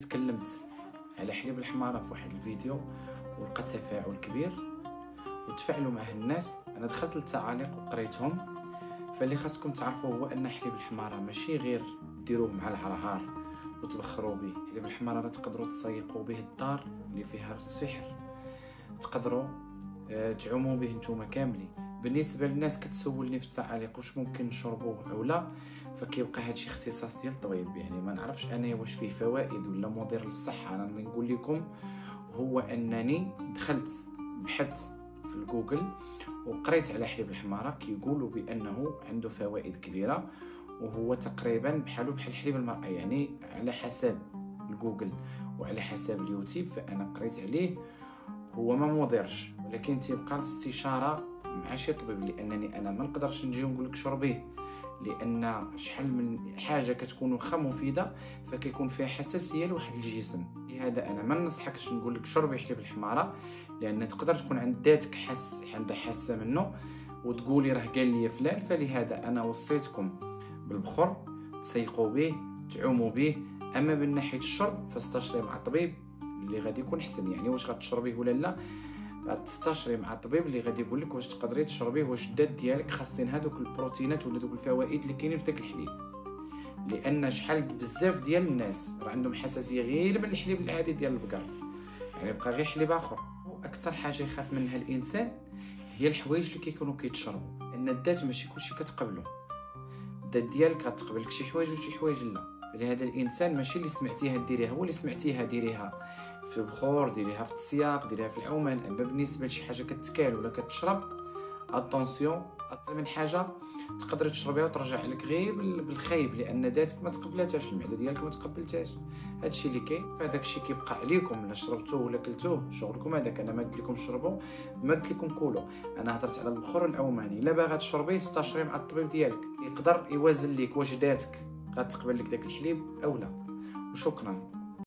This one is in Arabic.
تكلمت على حليب الحمارة في واحد الفيديو ولقى تفاعل كبير وتفاعلوا معه الناس. انا دخلت للتعاليق وقريتهم. فاللي خاصكم تعرفوا هو ان حليب الحمارة ماشي غير ديروه مع العرهار وتبخروا به. حليب الحمارة راه تقدروا تسيقوا به الدار اللي فيها السحر، تقدروا تعوموا به نتوما كاملين. بالنسبه للناس كتسولني في التعاليق واش ممكن نشربوه او لا، فكيبقى هادشي اختصاص ديال الطبيب. يعني ما نعرفش انا واش فيه فوائد ولا مضر للصحه. انا اللي نقول لكم هو انني دخلت بحثت في الجوجل وقريت على حليب الحمارة، كيقولوا بانه عنده فوائد كبيره، وهو تقريبا بحال حليب المرأة. يعني على حسب الجوجل وعلى حسب اليوتيوب فانا قريت عليه، هو ما مضرش، ولكن تيبقى الاستشاره مع شي طبيب. لانني انا ما نقدرش نجي ونقول لك شربيه، لان شحال من حاجه كتكون واخا مفيده فكيكون فيها حساسيه لواحد الجسم. لهذا انا ما ننصحكش نقول لك شربي حليب الحمارة، لان تقدر تكون عند ذاتك عندها حاسه منه وتقولي راه قال لي فلان. فلهذا انا وصيتكم بالبخور، تسيقوا به، تعوموا به. اما من ناحيه الشرب فاستشري مع الطبيب اللي غادي يكون احسن. يعني واش غتشربيه ولا لا، غتستشري مع الطبيب اللي غادي يقول لك واش تقدري تشربيه، واش الدات ديالك خاصين هذوك البروتينات ولا دوك الفوائد اللي كاينين في داك الحليب. لان شحال بزاف ديال الناس راه عندهم حساسيه غير من الحليب العادي ديال البقر، يعني بقى غير حليب اخر. واكثر حاجه يخاف منها الانسان هي الحوايج اللي كيكونوا كيتشربوا، ان الذات ماشي كلشي كتقبلو. الذات ديالك غتقبلك شي حوايج وشي حوايج لا. فلهذا الانسان ماشي اللي سمعتيها ديريها، هو اللي سمعتيها ديريها في البخور، ديريها في السياق، ديريها في العومان. اما بالنسبه لشي حاجه كتكال ولا كتشرب، اتونسيون، اقل من حاجه تقدر تشربيها وترجع لك غير بالخايب، لان ذاتك ما تقبلتهاش، المعده ديالك ما تقبلتهاش. هادشي اللي كاين. فهداك الشيء كيبقى عليكم، لا شربتوه ولا كلتوه شغلكم هذاك. انا ما قلت لكم شربوا، ما قلت لكم كولوا. انا هضرت على البخور العوماني. الا باغا تشربيه استشري مع الطبيب ديالك، يقدر يوازن لك واش ذاتك غتقبل لك داك الحليب او لا. وشكرا.